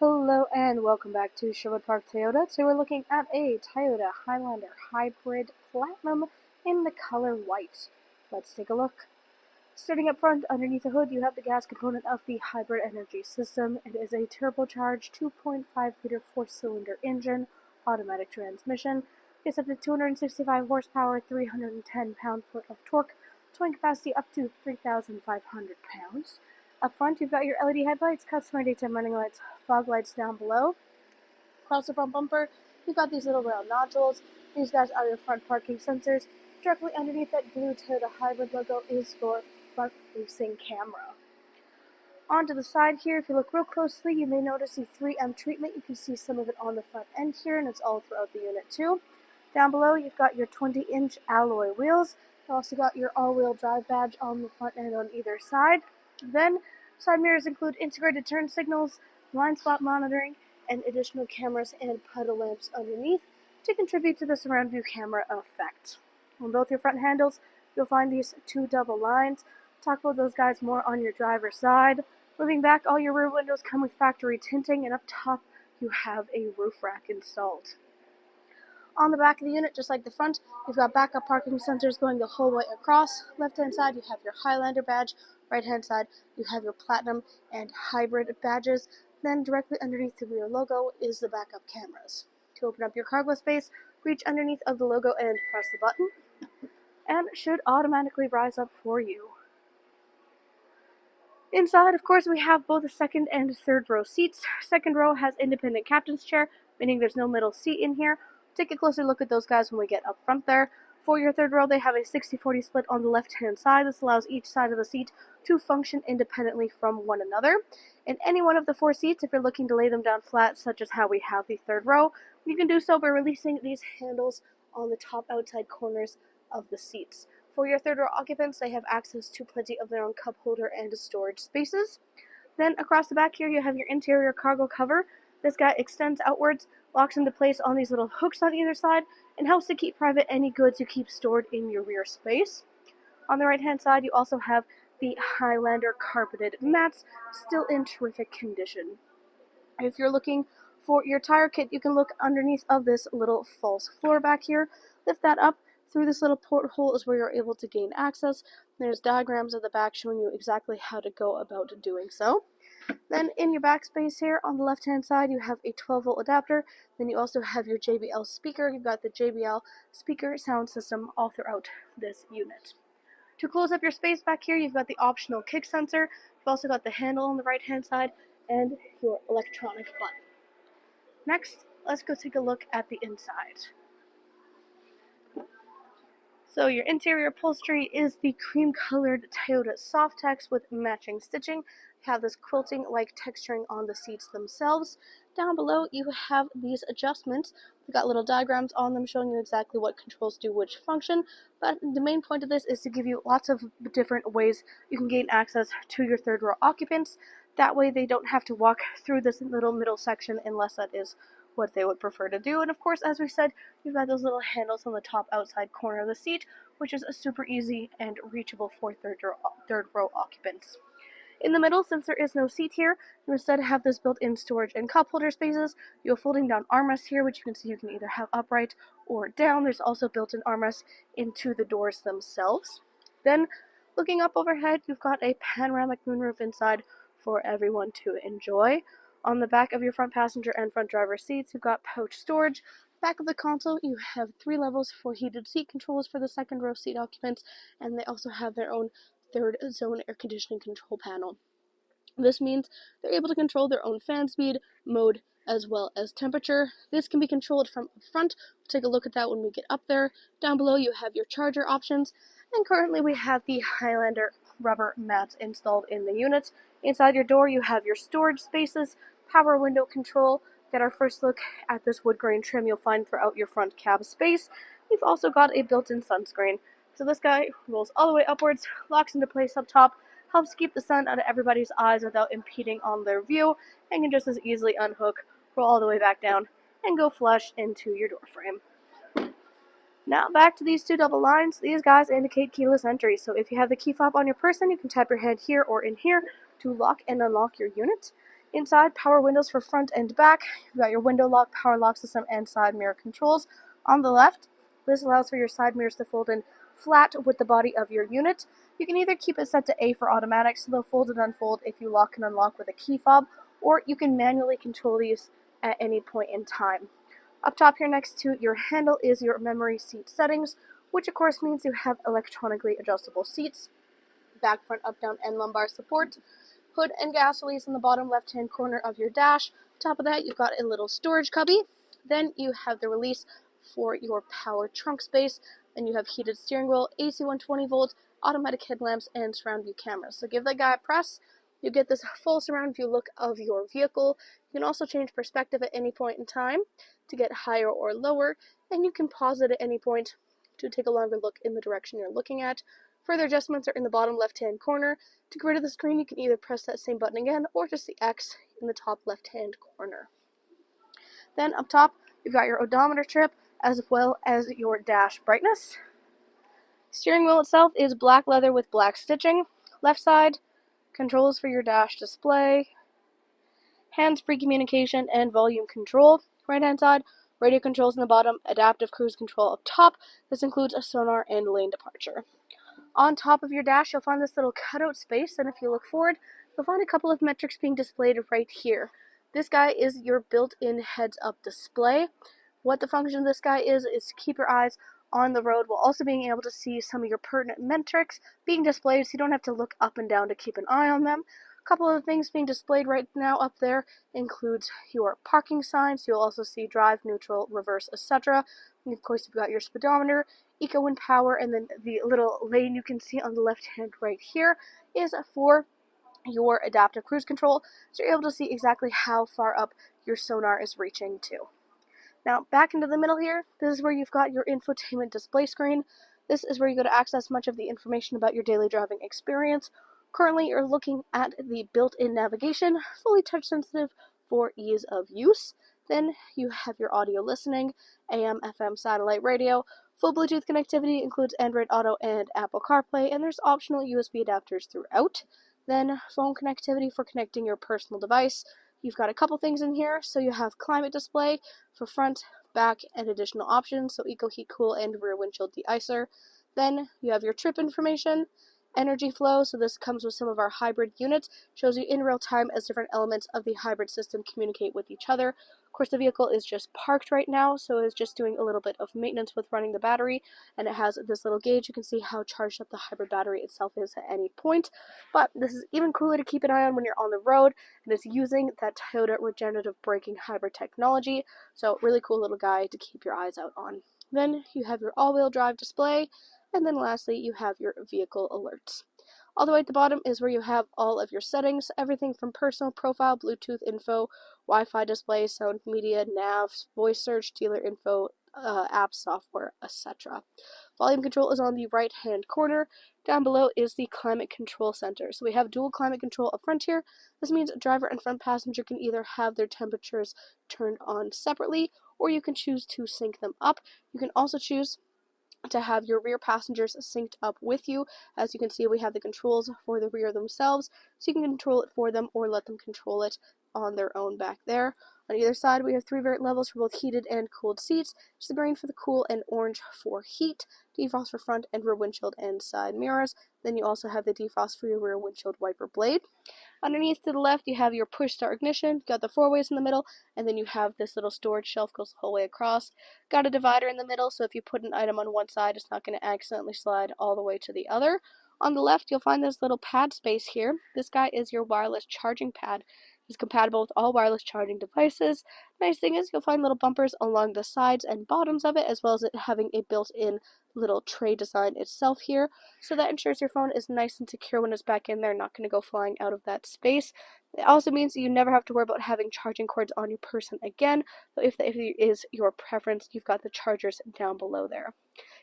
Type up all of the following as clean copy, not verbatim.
Hello and welcome back to Sherwood Park Toyota. Today we're looking at a Toyota Highlander Hybrid Platinum in the color white. Let's take a look. Starting up front, underneath the hood, you have the gas component of the hybrid energy system. It is a turbocharged 2.5-liter 4-cylinder engine, automatic transmission. Gets up to 265 horsepower, 310 pound-foot of torque, towing capacity up to 3,500 pounds. Up front, you've got your LED headlights, customer daytime running lights, fog lights down below. Across the front bumper, you've got these little round nodules. These guys are your front parking sensors. Directly underneath that blue Toyota Hybrid logo is your front-facing camera. Onto the side here, if you look real closely, you may notice the 3M treatment. You can see some of it on the front end here, and it's all throughout the unit too. Down below, you've got your 20-inch alloy wheels. You've also got your all-wheel drive badge on the front end on either side. Then, side mirrors include integrated turn signals, blind spot monitoring, and additional cameras and puddle lamps underneath to contribute to the surround view camera effect. On both your front handles, you'll find these two double lines. Talk about those guys more on your driver's side. Moving back, all your rear windows come with factory tinting, and up top, you have a roof rack installed. On the back of the unit, just like the front, you've got backup parking sensors going the whole way across. Left-hand side, you have your Highlander badge. Right-hand side, you have your Platinum and Hybrid badges. Then directly underneath the rear logo is the backup cameras. To open up your cargo space, reach underneath of the logo and press the button, and it should automatically rise up for you. Inside, of course, we have both the second and third row seats. Second row has independent captain's chair, meaning there's no middle seat in here. Take a closer look at those guys when we get up front there. For your third row, they have a 60-40 split on the left-hand side. This allows each side of the seat to function independently from one another. In any one of the four seats, if you're looking to lay them down flat, such as how we have the third row, you can do so by releasing these handles on the top outside corners of the seats. For your third row occupants, they have access to plenty of their own cup holder and storage spaces. Then across the back here, you have your interior cargo cover. This guy extends outwards, locks into place on these little hooks on either side, and helps to keep private any goods you keep stored in your rear space. On the right-hand side, you also have the Highlander carpeted mats, still in terrific condition. If you're looking for your tire kit, you can look underneath of this little false floor back here. Lift that up. Through this little porthole is where you're able to gain access. There's diagrams at the back showing you exactly how to go about doing so. Then in your back space here on the left-hand side, you have a 12-volt adapter. Then you also have your JBL speaker. You've got the JBL speaker sound system all throughout this unit. To close up your space back here, you've got the optional kick sensor. You've also got the handle on the right-hand side and your electronic button. Next, let's go take a look at the inside. So your interior upholstery is the cream-colored Toyota Softex with matching stitching. You have this quilting-like texturing on the seats themselves. Down below, you have these adjustments. We've got little diagrams on them showing you exactly what controls do which function, but the main point of this is to give you lots of different ways you can gain access to your third row occupants. That way they don't have to walk through this little middle section unless that is what they would prefer to do. And of course, as we said, you've got those little handles on the top outside corner of the seat, which is super easy and reachable for third row occupants. In the middle, since there is no seat here, you instead have this built-in storage and cup holder spaces. You have folding down armrests here, which you can see you can either have upright or down. There's also built-in armrests into the doors themselves. Then, looking up overhead, you've got a panoramic moonroof inside for everyone to enjoy. On the back of your front passenger and front driver seats, you've got pouch storage. Back of the console, you have 3 levels for heated seat controls for the second row seat occupants, and they also have their own third zone air conditioning control panel. This means they're able to control their own fan speed, mode, as well as temperature. This can be controlled from up front. We'll take a look at that when we get up there. Down below, you have your charger options, and currently we have the Highlander rubber mats installed in the units. Inside your door, you have your storage spaces, power window control. Get our first look at this wood grain trim you'll find throughout your front cab space. We've also got a built-in sunscreen. So this guy rolls all the way upwards, locks into place up top, helps keep the sun out of everybody's eyes without impeding on their view, and can just as easily unhook, roll all the way back down, and go flush into your door frame. Now back to these two double lines. These guys indicate keyless entry, so if you have the key fob on your person, you can tap your hand here or in here to lock and unlock your unit. Inside, power windows for front and back. You've got your window lock, power lock system, and side mirror controls. On the left, this allows for your side mirrors to fold in flat with the body of your unit. You can either keep it set to A for automatic, so they'll fold and unfold if you lock and unlock with a key fob, or you can manually control these at any point in time. Up top here next to your handle is your memory seat settings, which of course means you have electronically adjustable seats, back, front, up, down, and lumbar support. Hood and gas release in the bottom left-hand corner of your dash. On top of that, you've got a little storage cubby. Then you have the release for your power trunk space. Then you have heated steering wheel, AC 120 volts, automatic headlamps, and surround view cameras. So give that guy a press. You get this full surround view look of your vehicle. You can also change perspective at any point in time to get higher or lower, and you can pause it at any point to take a longer look in the direction you're looking at. Further adjustments are in the bottom left-hand corner. To get rid of the screen, you can either press that same button again or just the X in the top left-hand corner. Then up top, you've got your odometer trip as well as your dash brightness. Steering wheel itself is black leather with black stitching. Left side, controls for your dash display, hands-free communication and volume control. Right-hand side, radio controls in the bottom, adaptive cruise control up top. This includes a sonar and lane departure. On top of your dash, you'll find this little cutout space, and if you look forward, you'll find a couple of metrics being displayed right here. This guy is your built-in heads-up display. What the function of this guy is to keep your eyes on the road while also being able to see some of your pertinent metrics being displayed, so you don't have to look up and down to keep an eye on them. A couple of things being displayed right now up there includes your parking signs. You'll also see drive, neutral, reverse, etc. And of course, you've got your speedometer, eco and power, and then the little lane you can see on the left hand right here is for your adaptive cruise control, so you're able to see exactly how far up your sonar is reaching to. Now back into the middle here, this is where you've got your infotainment display screen. This is where you go to access much of the information about your daily driving experience. Currently you're looking at the built-in navigation, fully touch sensitive for ease of use. Then you have your audio listening, AM, FM, satellite radio. Full Bluetooth connectivity includes Android Auto and Apple CarPlay, and there's optional USB adapters throughout. Then phone connectivity for connecting your personal device. You've got a couple things in here, so you have climate display for front, back, and additional options, so Eco Heat Cool and rear windshield deicer. Then you have your trip information, energy flow, so this comes with some of our hybrid units, shows you in real time as different elements of the hybrid system communicate with each other. Of course, the vehicle is just parked right now, so it's just doing a little bit of maintenance with running the battery, and it has this little gauge. You can see how charged up the hybrid battery itself is at any point, but this is even cooler to keep an eye on when you're on the road, and it's using that Toyota regenerative braking hybrid technology, so really cool little guy to keep your eyes out on. Then you have your all-wheel drive display, and then lastly you have your vehicle alerts. All the way at the bottom is where you have all of your settings, everything from personal profile, Bluetooth info, Wi-Fi display, sound media, nav, voice search, dealer info, app software, etc. Volume control is on the right hand corner. Down below is the climate control center. So we have dual climate control up front here. This means driver and front passenger can either have their temperatures turned on separately, or you can choose to sync them up. You can also choose to have your rear passengers synced up with you. As you can see, we have the controls for the rear themselves, so you can control it for them or let them control it on their own back there. On either side, we have 3 variant levels for both heated and cooled seats. It's the green for the cool and orange for heat. Defrost for front and rear windshield and side mirrors. Then you also have the defrost for your rear windshield wiper blade. Underneath to the left, you have your push start ignition. You got the 4-ways in the middle, and then you have this little storage shelf goes the whole way across. Got a divider in the middle, so if you put an item on one side, it's not going to accidentally slide all the way to the other. On the left, you'll find this little pad space here. This guy is your wireless charging pad. It's compatible with all wireless charging devices. Nice thing is you'll find little bumpers along the sides and bottoms of it, as well as it having a built-in little tray design itself here, so that ensures your phone is nice and secure when it's back in there, not going to go flying out of that space. It also means that you never have to worry about having charging cords on your person again, so if it is your preference, you've got the chargers down below there.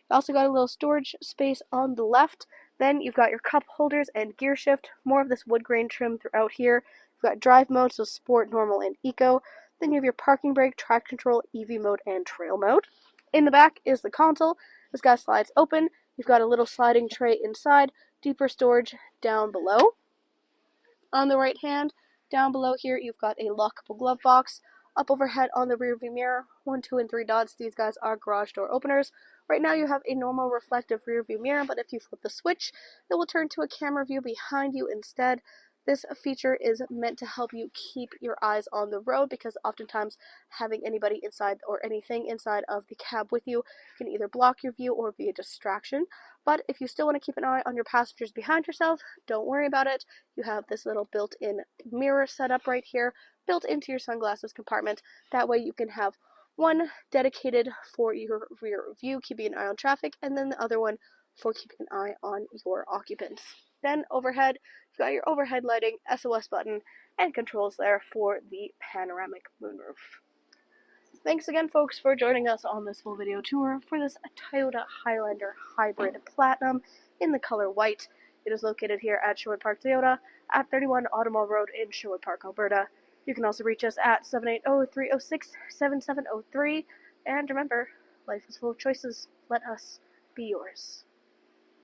You also got a little storage space on the left. Then you've got your cup holders and gear shift, more of this wood grain trim throughout here. You've got drive mode, so sport, normal, and eco. Then you have your parking brake, track control, EV mode, and trail mode. In the back is the console. This guy slides open. You've got a little sliding tray inside, deeper storage down below. On the right hand, Down below here, you've got a lockable glove box. Up overhead on the rear view mirror, 1, 2, and 3 dots. These guys are garage door openers. Right now you have a normal reflective rear view mirror, but if you flip the switch, it will turn to a camera view behind you instead. This feature is meant to help you keep your eyes on the road, because oftentimes having anybody inside or anything inside of the cab with you can either block your view or be a distraction. But if you still want to keep an eye on your passengers behind yourself, don't worry about it. You have this little built-in mirror set up right here, built into your sunglasses compartment. That way you can have one dedicated for your rear view, keeping an eye on traffic, and then the other one for keeping an eye on your occupants. Then overhead, you've got your overhead lighting, SOS button, and controls there for the panoramic moonroof. Thanks again, folks, for joining us on this full video tour for this Toyota Highlander Hybrid Platinum in the color white. It is located here at Sherwood Park Toyota at 31 Automall Road in Sherwood Park, Alberta. You can also reach us at 780-306-7703. And remember, life is full of choices. Let us be yours.